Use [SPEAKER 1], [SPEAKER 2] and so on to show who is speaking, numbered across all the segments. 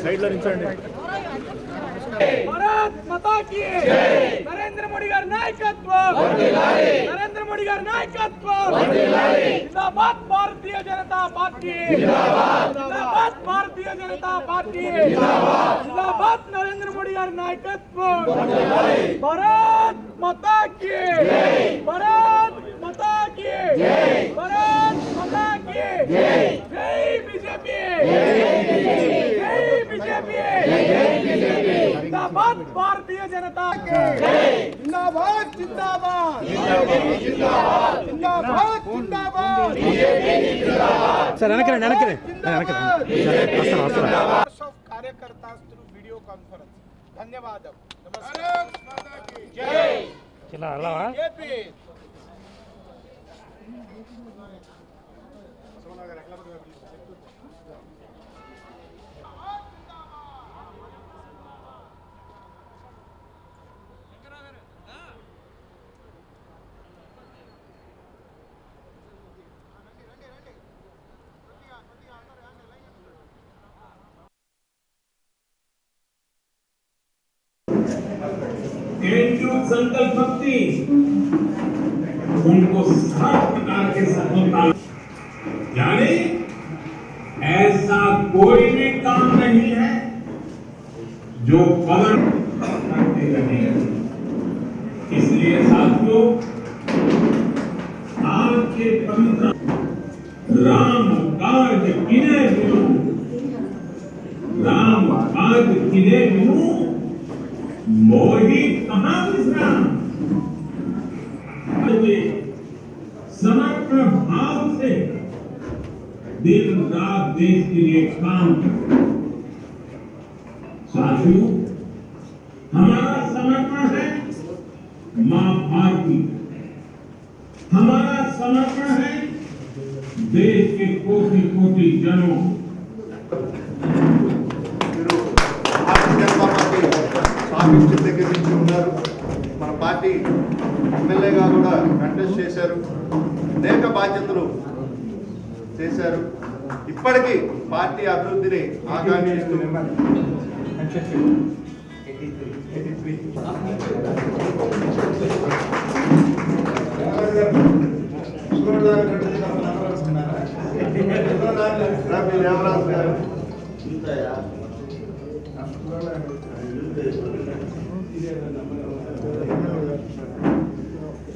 [SPEAKER 1] Side లో నిల్చోండి.
[SPEAKER 2] भारत माता की नरेंद्र मोदी गारी नायकत्व नरेंद्र मोदी गारी नायकत्व जिंदाबाद भारतीय जनता पार्टी जिंदाबाद भारतीय जनता पार्टी जिंदाबाद नरेंद्र मोदी गारी नायकत्व भारत माता की भारत माता की भारत माता की जय बीजेपी जय बीजेपी जिंदाबाद भारतीय जनता के जिंदाबाद जिंदाबाद जिंदाबाद जिंदाबाद
[SPEAKER 1] सर
[SPEAKER 2] कार्यकर्ता थ्रू वीडियो कॉन्फ्रेंस धन्यवाद
[SPEAKER 3] संकल्प शक्ति उनको सात प्रकार के सफलता यानी ऐसा कोई भी काम नहीं है जो पवन करते रहे। इसलिए साथियों आज के पवित्र राम काज किने बिनु राम काज किने बिनु मोही कहाँ विश्राम समर्पण भाव से दिन रात देश के लिए काम साथियों हमारा समर्पण है मां भारती हमारा समर्पण है देश के कोटि कोटि जनों
[SPEAKER 4] దగ్గర నుంచి ఉన్నారు మన పార్టీ ఎమ్మెల్యేగా కూడా కంటెస్ట్ చేశారు అనేక బాధ్యతలు చేశారు ఇప్పటికీ పార్టీ అభివృద్ధిని ఆకాంక్షిస్తూ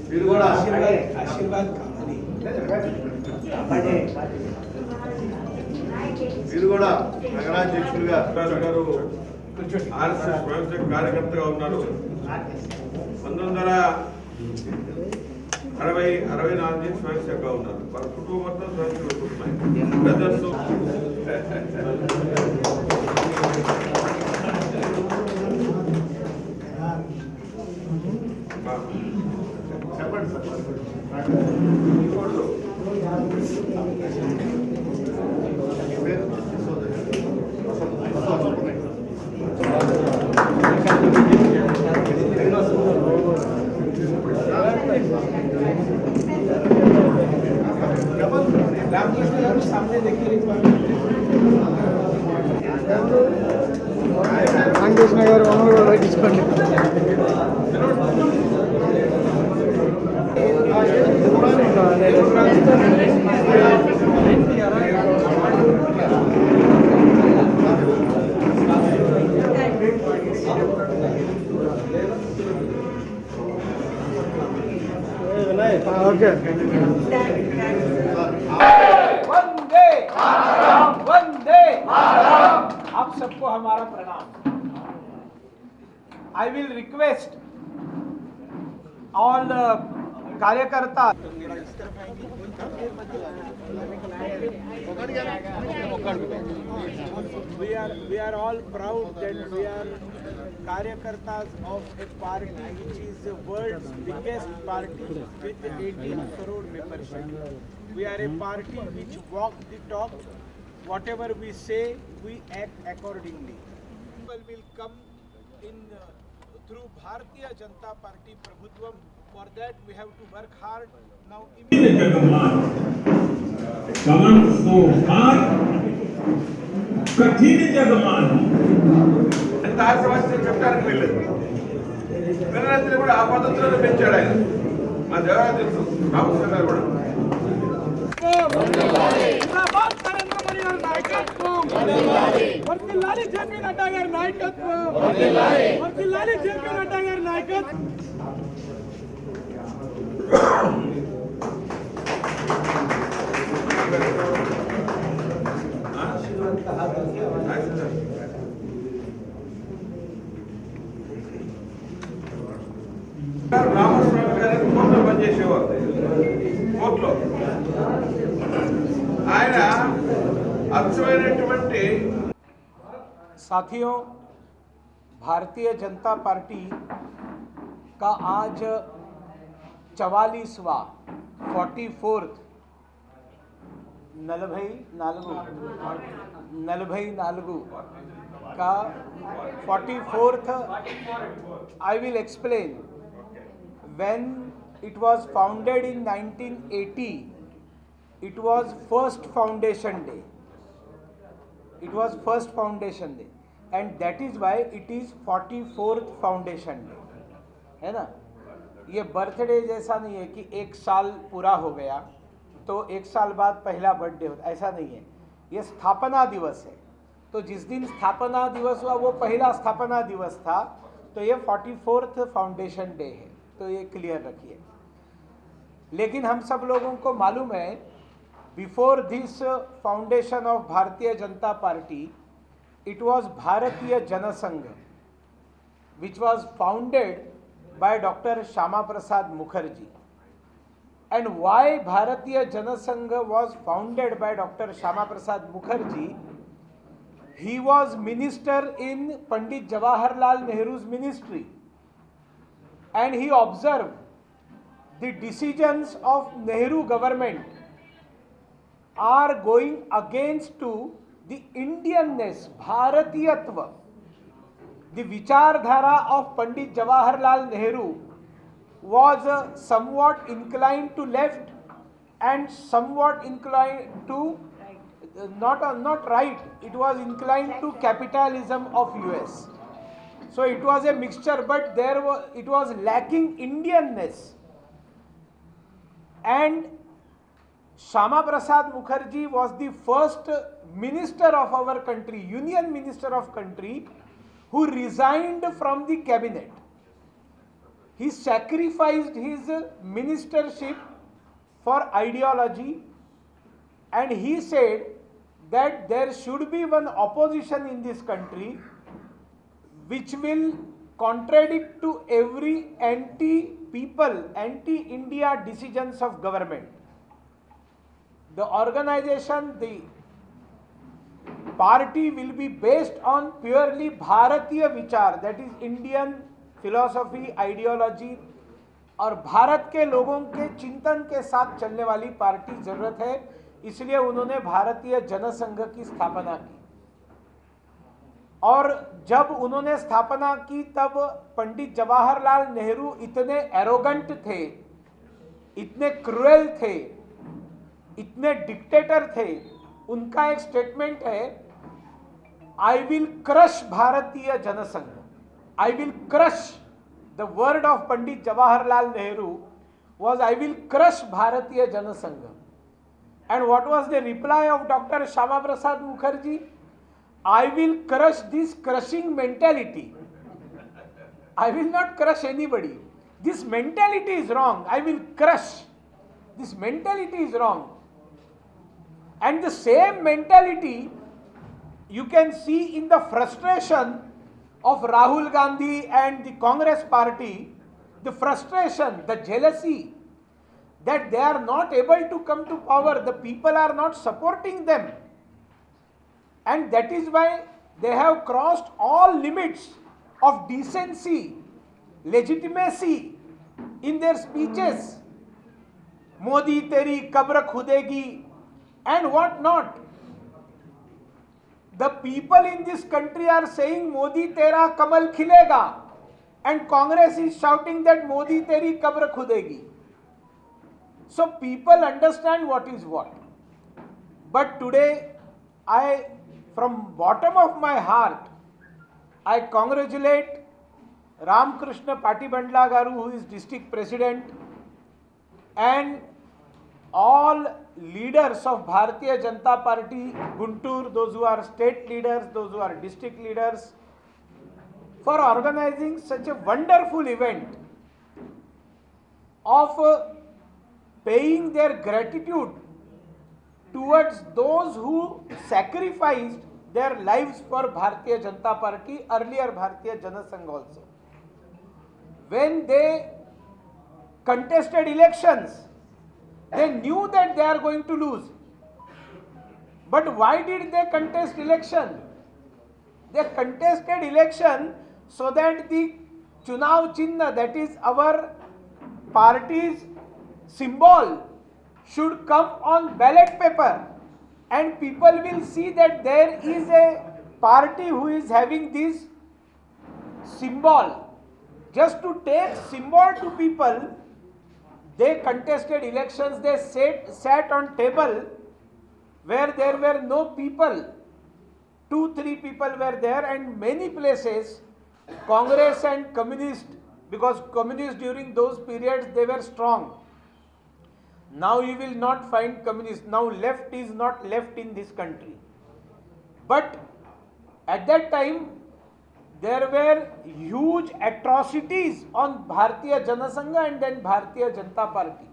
[SPEAKER 4] మీరు కూడా ఆశీర్వాద్ కావాలి మీరు కూడా నగరాధ్యక్షులుగా
[SPEAKER 3] గారు ఆర్ఎస్ఎస్ స్వయంసేవక కార్యకర్తగా ఉన్నారు 1964 స్వయంసేవకగా ఉన్నారు వారి కుటుంబంతో స్వయంసేవకులు బ్రదర్స్
[SPEAKER 4] చెప్పండి సార్
[SPEAKER 2] रामकृष्ण गारू सामने देखिए रामकृष्ण गारू पट्टिंచుకోండి ओके वंदे मातरम वंदे मातरम आप सबको हमारा प्रणाम। आई विल रिक्वेस्ट ऑल कार्यकर्ता we are all proud that we are कार्यकर्ताs of a party which is the world's biggest party with 18 crore membership. We are a party which walk the talk. Whatever we say, we act accordingly. People will come in through Bharatiya Janata Party Prabhutvam. For that we have to work hard. Now
[SPEAKER 3] Kamal so hard కఠిన జగమానం
[SPEAKER 5] ఎంత ఆశీర్వాదం చెప్పడానికి వెళ్ళలేదు. పిల్లలందరూ కూడా ఆ పద్ధతిలో పెంచాడు ఆయన. మా దేవరాజు తెలుసు రామకృష్ణ గారు కూడా.
[SPEAKER 2] జిందాబాద్ నరేంద్ర మోడీ గారి నాయకత్వం. వర్ధిల్లాలి జేపీ నడ్డా గారి నాయకత్వం. వర్ధిల్లాలి జేపీ నడ్డా గారి నాయకత్వం.
[SPEAKER 5] రామస్వామి గారు కోర్టులో పనిచేసేవారు. కోర్టులో ఆయన అద్భుతమైనటువంటి.
[SPEAKER 2] साथियों, भारतीय जनता पार्टी का आज 44वां 44th नलभई नालगू का 44th I will explain. When it was founded in 1980, it was first foundation day. It was first foundation day, and that is why it is 44th foundation day, है ना. ये बर्थडे जैसा नहीं है कि एक साल पूरा हो गया तो एक साल बाद पहला बर्थडे होता, ऐसा नहीं है. ये स्थापना दिवस है, तो जिस दिन स्थापना दिवस हुआ वो पहला स्थापना दिवस था, तो ये 44th फाउंडेशन डे है. तो ये क्लियर रखिए. लेकिन हम सब लोगों को मालूम है, बिफोर दिस फाउंडेशन ऑफ भारतीय जनता पार्टी, इट was भारतीय Jansangh, which was founded by Dr. Shama Prasad Mukherjee. And why Bharatiya Janasangh was founded by Dr. Shama Prasad Mukherjee? He was minister in Pandit Jawaharlal Nehru's ministry, and he observed the decisions of Nehru government are going against to the Indianness, Bharatiyatva. The Vichardhara of Pandit Jawaharlal Nehru was somewhat inclined to left and somewhat inclined to not right. It was inclined to capitalism of US. So it was a mixture, but it was lacking Indianness. And Shama Prasad Mukherjee was the first minister of our country, union minister of country, who resigned from the cabinet. He sacrificed his ministership for ideology, and he said that there should be one opposition in this country which will contradict to every anti-people, anti-India decisions of government. The organization, the party will be based on purely Bharatiya vichar, that is Indian philosophy, ideology, और भारत के लोगों के चिंतन के साथ चलने वाली party जरूरत है. इसलिए उन्होंने भारतीय जनसंघ की स्थापना की. और जब उन्होंने स्थापना की तब पंडित जवाहरलाल नेहरू इतने एरोगेंट थे, इतने क्रूएल थे, इतने डिक्टेटर थे. उनका एक स्टेटमेंट है, आई विल क्रश भारतीय Jansangh. I will crush. The word of Pandit Jawaharlal Nehru was I will crush Bharatiya Janasangh. And what was the reply of Dr. Shama Prasad Mukherjee? I will crush this crushing mentality. I will not crush anybody. This mentality is wrong. I will crush. This mentality is wrong. And the same mentality you can see in the frustration of Rahul Gandhi and the Congress party, the frustration, the jealousy that they are not able to come to power, the people are not supporting them. And that is why they have crossed all limits of decency, legitimacy in their speeches. Modi teri kabr khudegi and what not. The people in this country are saying Modi tera kamal khilega, and Congress is shouting that Modi teri kabr khudegi. So people understand what is what. But today I from bottom of my heart, I congratulate Ramakrishna Patibandla Garu, who is district president, and all leaders of Bharatiya Janata Party, Guntur, those who are state leaders, those who are district leaders, for organizing such a wonderful event of paying their gratitude towards those who sacrificed their lives for Bharatiya Janata Party, earlier Bharatiya Jana Sangh also. When they contested elections, they knew that they are going to lose. But why did they contest election? They contested election so that the Chunav Chinna, that is our party's symbol, should come on ballot paper, and people will see that there is a party who is having this symbol. Just to take symbol to people, they contested elections. They sat on table where there were no people. 2-3 people were there, and many places Congress and Communist, because Communists during those periods they were strong. Now you will not find Communists. Now left is not left in this country. But at that time there were huge atrocities on Bharatiya Jana Sangha and then Bharatiya Janata Party.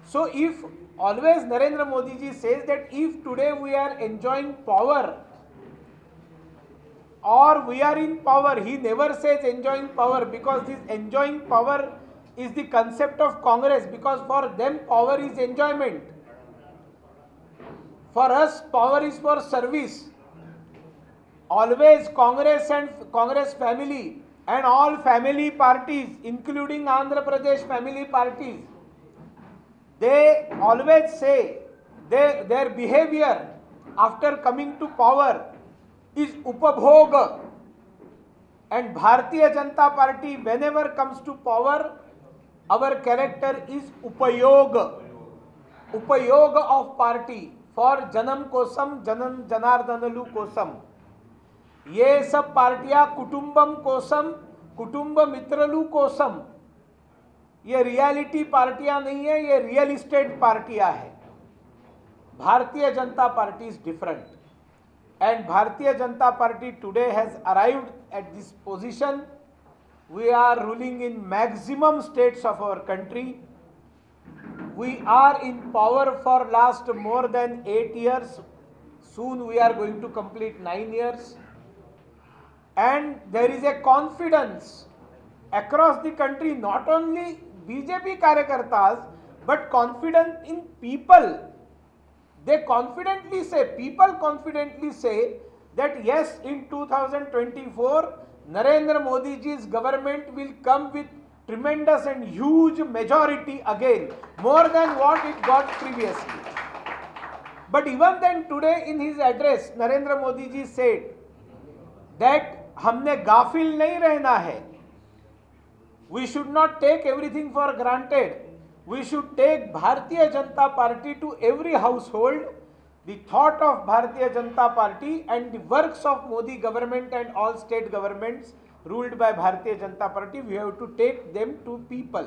[SPEAKER 2] So if always Narendra Modi ji says that if today we are enjoying power or we are in power, he never says enjoying power, because this enjoying power is the concept of Congress, because for them power is enjoyment. For us power is for service. Always Congress and Congress family and all family parties, including Andhra Pradesh family parties, they always say their behavior after coming to power is upabhog, and Bharatiya Janata Party whenever comes to power, our character is upayog of party, for janam kosam janam janardanalu kosam. ये सब पार्टियां कुटुंबम कोसम कुटुंब मित्रलु कोसम, ये reality पार्टियां नहीं है, ये real estate पार्टियां है. भारतीय Janata party is different, and Bharatiya Janata Party today has arrived at this position. We are ruling in maximum states of our country. We are in power for last more than 8 years. Soon we are going to complete 9 years. And there is a confidence across the country, not only BJP karyakartas, but confidence in people. They confidently say, people confidently say that yes, in 2024, Narendra Modi ji's government will come with tremendous and huge majority again, more than what it got previously. But even then today in his address, Narendra Modi ji said that हमने गाफिल नहीं रहना है. We should not take everything for granted. We should take Bharatiya Janata Party to every household. The thought of Bharatiya Janata Party and the works of Modi government and all state governments ruled by Bharatiya Janata Party, we have to take them to people.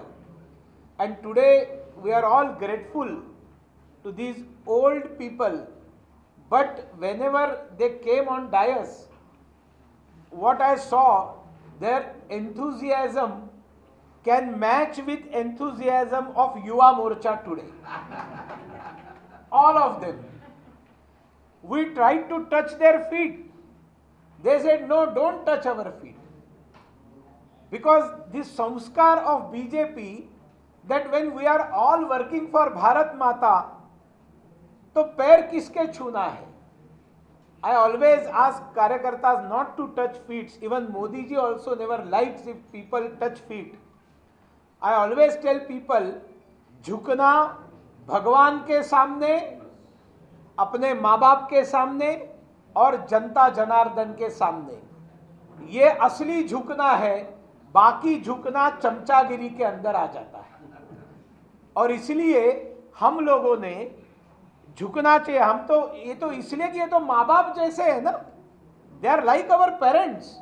[SPEAKER 2] And today we are all grateful to these old people. But whenever they came on dais, what I saw, their enthusiasm can match with enthusiasm of Yuva Morcha today. All of them. We tried to touch their feet. They said, no, don't touch our feet. Because this samskar of BJP, that when we are all working for Bharat Mata, to पैर किसके छूना है? I always ask karyakartas not to touch feet. Even Modi ji also never likes if people touch feet. I always tell people, झुकना भगवान के सामने, अपने माँ बाप के सामने और जनता जनार्दन के सामने, ये असली झुकना है. बाकी झुकना चमचागिरी के अंदर आ जाता है. और इसलिए हम लोगों ने झुकना चाहिए। हम तो ये तो इसलिए कि ये तो माँ बाप जैसे है ना, they are like our parents.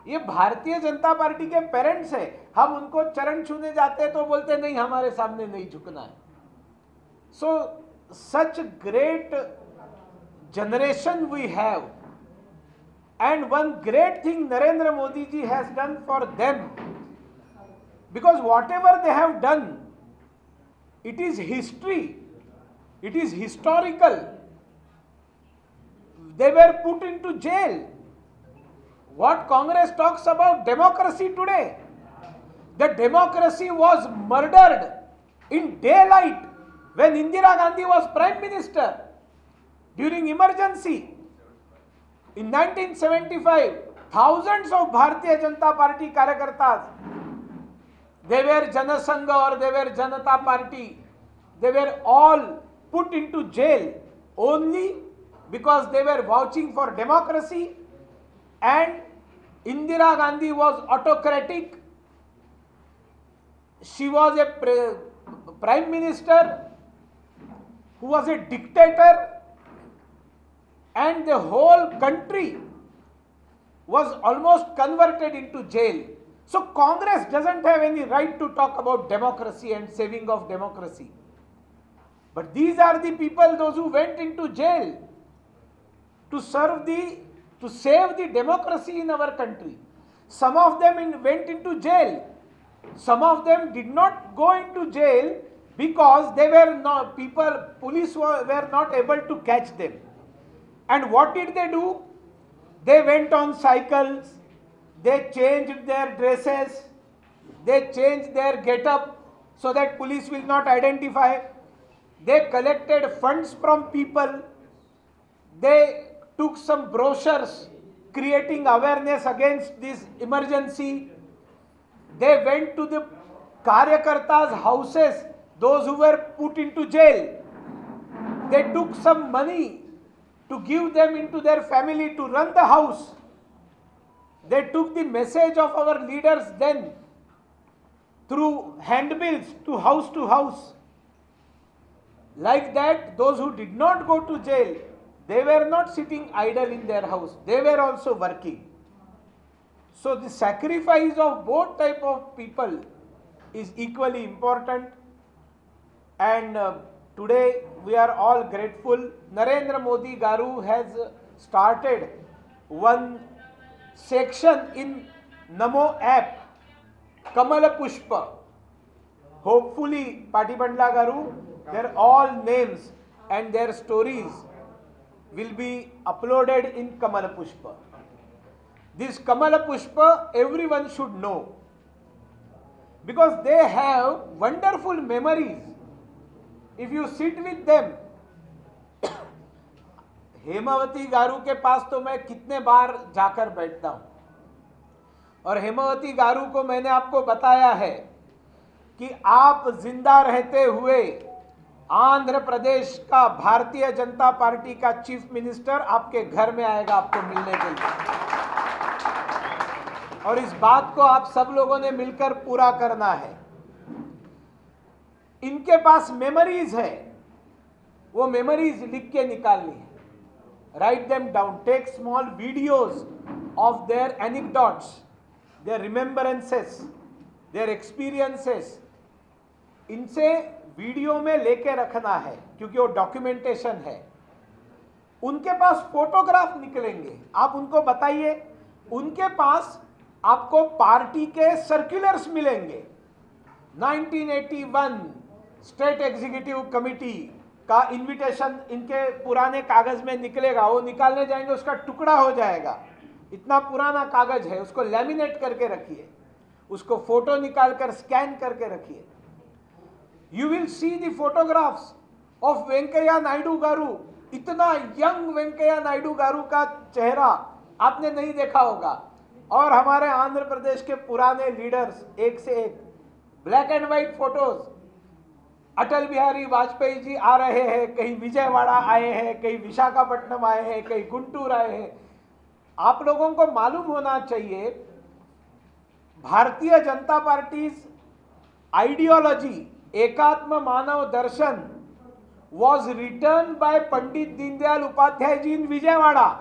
[SPEAKER 2] ये भारतीय जनता पार्टी के पेरेंट्स है, हम उनको चरण छूने जाते हैं तो बोलते नहीं हमारे सामने नहीं झुकना है। So such great generation we have, and one great thing Narendra Modi ji has done for them, because whatever they have done, it is history, it is historical. They were put into jail. What Congress talks about democracy today, the democracy was murdered in daylight when Indira Gandhi was Prime Minister during emergency. In 1975, thousands of Bharatiya Janata Party Karyakartas, they were Jana Sangha or they were Janata Party, they were all put into jail only because they were vouching for democracy, and Indira Gandhi was autocratic. She was a Prime Minister who was a dictator, and the whole country was almost converted into jail. So Congress doesn't have any right to talk about democracy and saving of democracy. But these are the people, those who went into jail to save the democracy in our country. Some of them went into jail. Some of them did not go into jail because they were not police were not able to catch them. And what did they do? They went on cycles, they changed their dresses, they changed their get-up so that police will not identify. They collected funds from people. They took some brochures creating awareness against this emergency. They went to the Karyakartas' houses, those who were put into jail. They took some money to give them into their family to run the house. They took the message of our leaders then through handbills to house. Like that, those who did not go to jail, they were not sitting idle in their house. They were also working. So the sacrifice of both type of people is equally important. And today we are all grateful. Narendra Modi Garu has started one section in Namo app, Kamala Pushpa. Hopefully, Patibandla Garu, their all names and their stories will be uploaded in Kamala Pushpa. This Kamala Pushpa everyone should know, because they have wonderful memories. If you sit with them, Hemavathi garu के पास तो मैं कितने बार जाकर बैठता हूं, और हेमावती गारू को मैंने आपको बताया है कि आप जिंदा रहते हुए आंध्र प्रदेश का भारतीय जनता पार्टी का चीफ मिनिस्टर आपके घर में आएगा आपको मिलने के लिए, और इस बात को आप सब लोगों ने मिलकर पूरा करना है। इनके पास मेमोरीज है, वो मेमोरीज लिख के निकालनी है। Write them down, take small videos of their anecdotes, their remembrances, their experiences. इनसे वीडियो में लेके रखना है क्योंकि वो डॉक्यूमेंटेशन है। उनके पास फोटोग्राफ निकलेंगे, आप उनको बताइए। उनके पास आपको पार्टी के सर्कुलर्स मिलेंगे। 1981 स्टेट एग्जीक्यूटिव कमिटी का इनविटेशन इनके पुराने कागज में निकलेगा, वो निकालने जाएंगे उसका टुकड़ा हो जाएगा, इतना पुराना कागज है, उसको लैमिनेट करके रखिए, उसको फोटो निकालकर स्कैन करके रखिए। You will see the photographs of Venkaiah Naidu garu. इतना यंग वेंकैया नायडू गारू का चेहरा आपने नहीं देखा होगा। और हमारे आंध्र प्रदेश के पुराने लीडर्स एक से एक black and white photos. Atal Bihari Vajpayee ji आ रहे हैं, कहीं विजयवाड़ा आए हैं, कहीं विशाखापट्टनम आए हैं, कहीं गुंटूर आए हैं। आप लोगों को मालूम होना चाहिए भारतीय जनता पार्टी आइडियोलॉजी, एकात्म मानव दर्शन, was written by Pandit Deendayal Upadhyay ji in Vijayawada.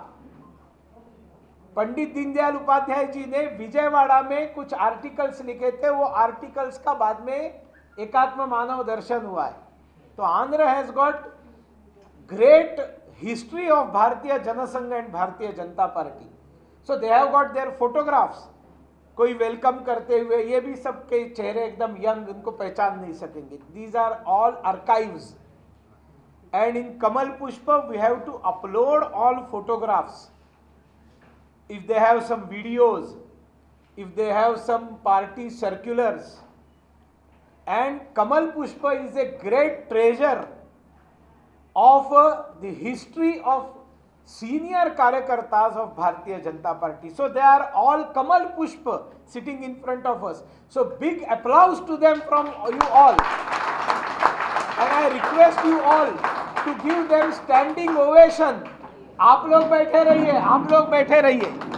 [SPEAKER 2] Pandit Deendayal Upadhyay ji ने विजयवाड़ा में कुछ आर्टिकल्स लिखे थे, वो आर्टिकल्स का बाद में एकात्म मानव दर्शन हुआ है. तो Andhra has got great history of Bharatiya Janasangh and Bharatiya Janata party. So they have got their photographs. कोई वेलकम करते हुए, ये भी सबके चेहरे एकदम यंग, इनको पहचान नहीं सकेंगे. These are all archives and in Kamal Pushp we have to upload all photographs. If they have some videos, if they have some party circulars, and Kamal Pushpa is a great treasure of the history of senior karyakartas of Bharatiya Janata Party. So they are all Kamal Pushpa sitting in front of us. So big applause to them from you all. And I request you all to give them standing ovation. आप लोग बैठे रहिए, आप लोग बैठे रहिए.